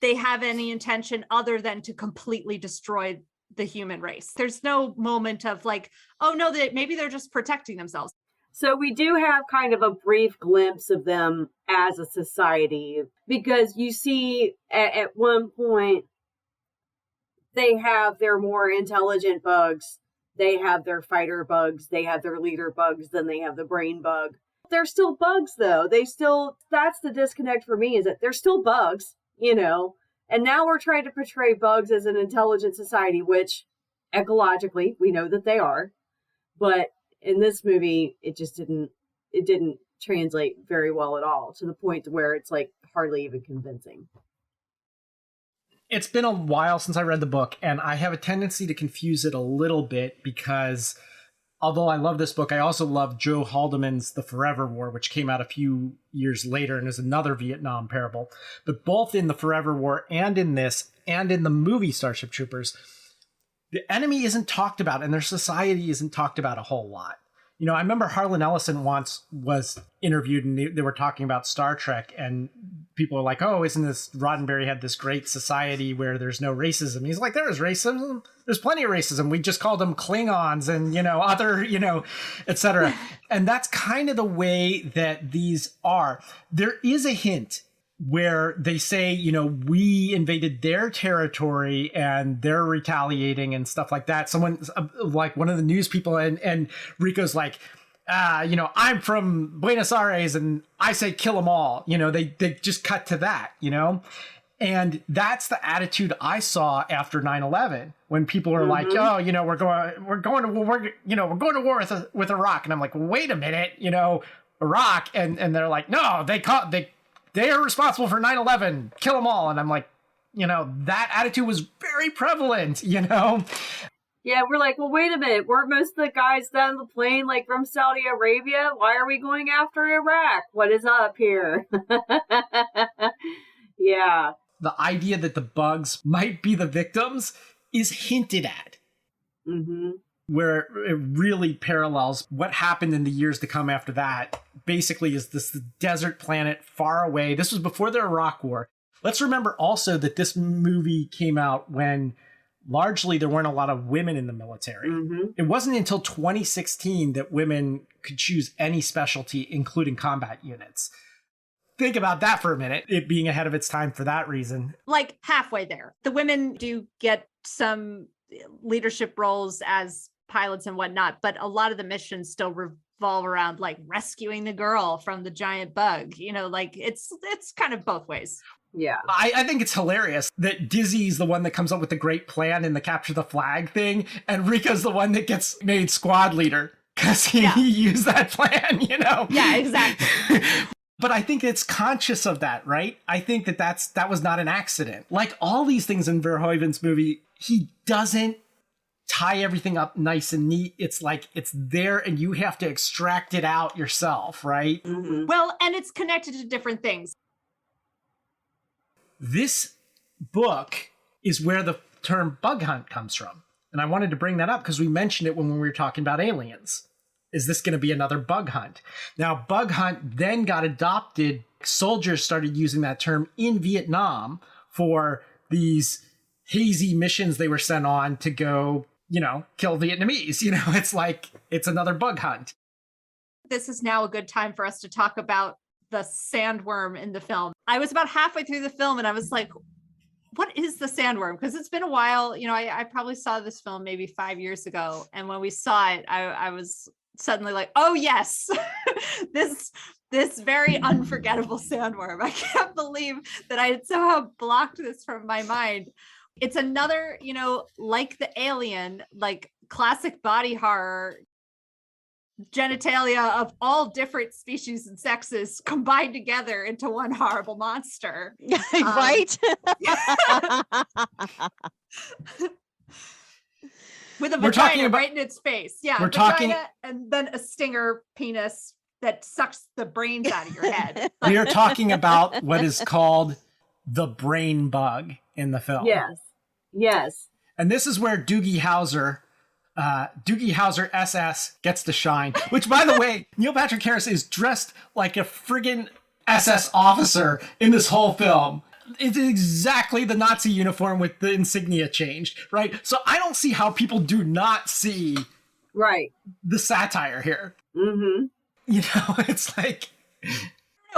they have any intention other than to completely destroy the human race. There's no moment of like, oh no, maybe they're just protecting themselves. So we do have kind of a brief glimpse of them as a society, because you see at one point they have their more intelligent bugs, they have their fighter bugs, they have their leader bugs, then they have the brain bug. They're still bugs, though. That's the disconnect for me, is that they're still bugs, you know, and now we're trying to portray bugs as an intelligent society, which ecologically we know that they are. But in this movie, it didn't translate very well at all, to the point to where it's like hardly even convincing. It's been a while since I read the book, and I have a tendency to confuse it a little bit because although I love this book, I also love Joe Haldeman's The Forever War, which came out a few years later and is another Vietnam parable. But both in The Forever War and in this, and in the movie Starship Troopers, the enemy isn't talked about and their society isn't talked about a whole lot. You know, I remember Harlan Ellison once was interviewed and they were talking about Star Trek, and people are like, oh, isn't this, Roddenberry had this great society where there's no racism. He's like, there is racism. There's plenty of racism. We just called them Klingons and, you know, other, you know, et cetera. And that's kind of the way that these are. There is a hint where they say, you know, we invaded their territory and they're retaliating and stuff like that. Someone, like one of the news people, and Rico's like, you know, I'm from Buenos Aires and I say kill them all. You know, they just cut to that, you know? And that's the attitude I saw after 9/11, when people are like, oh, you know, we're going to war with Iraq. And I'm like, wait a minute, you know, Iraq. And they're like, no, they are responsible for 9/11, kill them all. And I'm like, you know, that attitude was very prevalent, you know? Yeah, we're like, well, wait a minute. Weren't most of the guys down the plane, like, from Saudi Arabia? Why are we going after Iraq? What is up here? Yeah. The idea that the bugs might be the victims is hinted at. Mm-hmm. Where it really parallels what happened in the years to come after that. Basically, is this the desert planet far away. This was before the Iraq War. Let's remember also that this movie came out when largely there weren't a lot of women in the military. Mm-hmm. It wasn't until 2016 that women could choose any specialty, including combat units. Think about that for a minute, it being ahead of its time for that reason. Like halfway there. The women do get some leadership roles as pilots and whatnot, but a lot of the missions still revolve around like rescuing the girl from the giant bug. You know, like it's kind of both ways. Yeah. I think it's hilarious that Dizzy's the one that comes up with the great plan in the capture the flag thing, and Rico's the one that gets made squad leader because he used that plan, you know? Yeah, exactly. But I think it's conscious of that, right? I think that was not an accident. Like all these things in Verhoeven's movie, he doesn't tie everything up nice and neat. It's like it's there and you have to extract it out yourself, right? Mm-hmm. Well, and it's connected to different things. This book is where the term bug hunt comes from. And I wanted to bring that up because we mentioned it when we were talking about aliens. Is this going to be another bug hunt? Now, bug hunt then got adopted. Soldiers started using that term in Vietnam for these hazy missions they were sent on to go, you know, kill Vietnamese. You know, it's like, it's another bug hunt. This is now a good time for us to talk about the sandworm in the film. I was about halfway through the film and I was like, what is the sandworm? Because it's been a while. You know, I probably saw this film maybe 5 years ago. And when we saw it, I was suddenly like, oh yes, this very unforgettable sandworm. I can't believe that I had somehow blocked this from my mind. It's another, you know, like the Alien, like classic body horror, genitalia of all different species and sexes combined together into one horrible monster. Right? With a vagina right in its face. Yeah, we're talking, and then a stinger penis that sucks the brains out of your head. We are talking about what is called the brain bug in the film. Yes. And this is where Doogie Howser SS gets to shine. Which, by the way, Neil Patrick Harris is dressed like a friggin' SS officer in this whole film. It's exactly the Nazi uniform with the insignia changed, right? So I don't see how people do not see the satire here. Mm-hmm. It's like,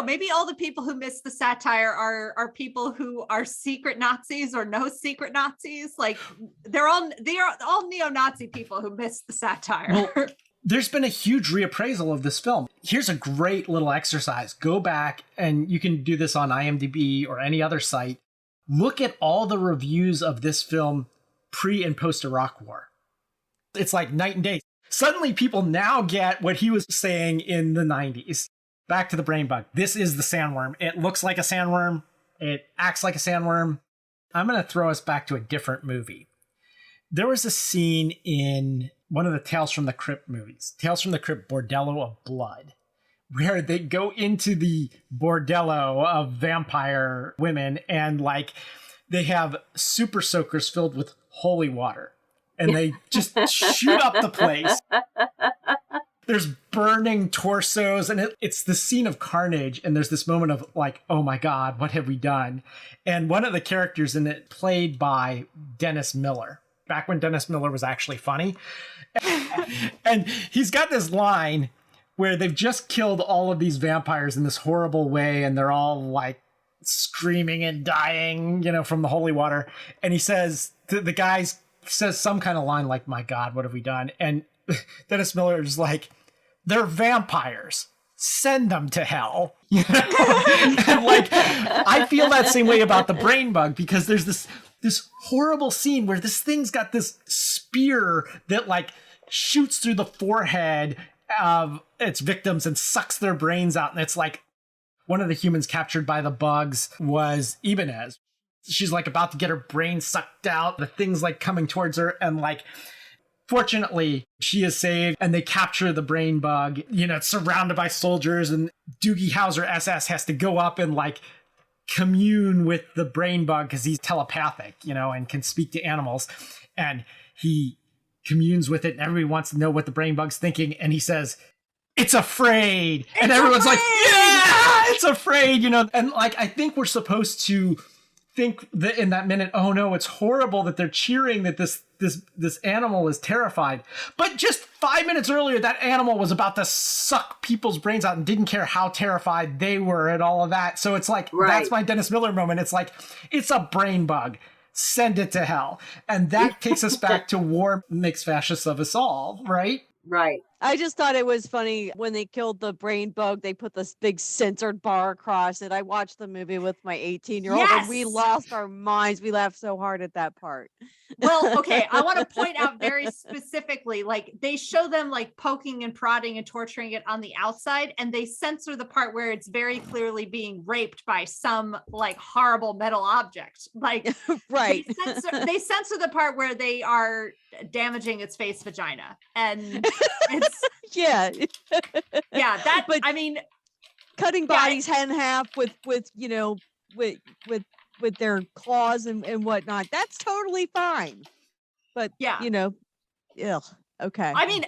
know, maybe all the people who miss the satire are people who are secret Nazis or no secret Nazis. Like they are all neo-Nazi people who miss the satire. Well, there's been a huge reappraisal of this film. Here's a great little exercise. Go back, and you can do this on IMDb or any other site. Look at all the reviews of this film pre and post Iraq War. It's like night and day. Suddenly people now get what he was saying in the 90s. Back to the brain bug. This is the sandworm. It looks like a sandworm. It acts like a sandworm. I'm going to throw us back to a different movie. There was a scene in one of the Tales from the Crypt movies, Tales from the Crypt Bordello of Blood, where they go into the bordello of vampire women and like they have super soakers filled with holy water and they just shoot up the place. There's burning torsos and it's the scene of carnage. And there's this moment of like, oh my God, what have we done? And one of the characters in it played by Dennis Miller, back when Dennis Miller was actually funny. And he's got this line where they've just killed all of these vampires in this horrible way. And they're all like screaming and dying, from the holy water. And he says, the guy says some kind of line like, my God, what have we done? And Dennis Miller is like, they're vampires. Send them to hell. And like, I feel that same way about the brain bug because there's this horrible scene where this thing's got this spear that like shoots through the forehead of its victims and sucks their brains out. And it's like one of the humans captured by the bugs was Ibanez. She's like about to get her brain sucked out. The thing's like coming towards her and like, fortunately, she is saved and they capture the brain bug. It's surrounded by soldiers and Doogie Howser SS has to go up and like commune with the brain bug because he's telepathic, and can speak to animals. And he communes with it and everybody wants to know what the brain bug's thinking. And he says, it's afraid. And everyone's like, yeah, it's afraid, And like, I think we're supposed to think that in that minute, oh no, it's horrible that they're cheering that this animal is terrified. But just 5 minutes earlier, that animal was about to suck people's brains out and didn't care how terrified they were and all of that. So it's like, That's my Dennis Miller moment. It's like, it's a brain bug. Send it to hell. And that takes us back to war makes fascists of us all, right? Right. I just thought it was funny when they killed the brain bug, they put this big censored bar across it. I watched the movie with my 18-year-old and we lost our minds. We laughed so hard at that part. Well, okay, I want to point out very specifically, like they show them like poking and prodding and torturing it on the outside, and they censor the part where it's very clearly being raped by some like horrible metal object. Like, right. They censor the part where they are damaging its face vagina. And it's yeah. That, but I mean, cutting bodies in half with their claws and whatnot, that's totally fine. But ugh, okay. I mean,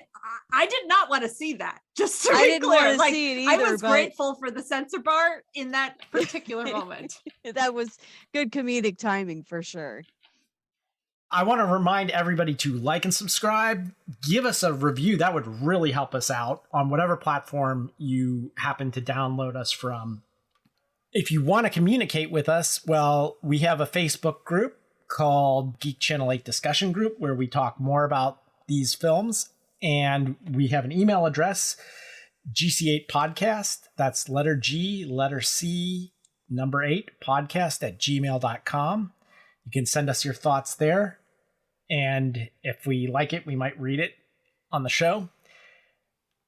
I did not want to see that. Just to I be didn't clear, want to see it either. I was grateful for the censor bar in that particular moment. That was good comedic timing for sure. I want to remind everybody to like and subscribe. Give us a review. That would really help us out on whatever platform you happen to download us from. If you want to communicate with us, well, we have a Facebook group called Geek Channel 8 Discussion Group where we talk more about these films. And we have an email address, GC8podcast. That's letter G, letter C, number 8, podcast@gmail.com. You can send us your thoughts there. And if we like it, we might read it on the show.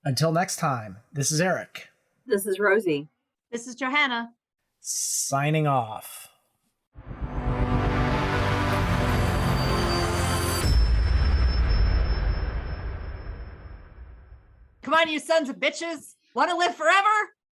Until next time, this is Eric. This is Rosie. This is Johanna. Signing off. Come on, you sons of bitches. Want to live forever?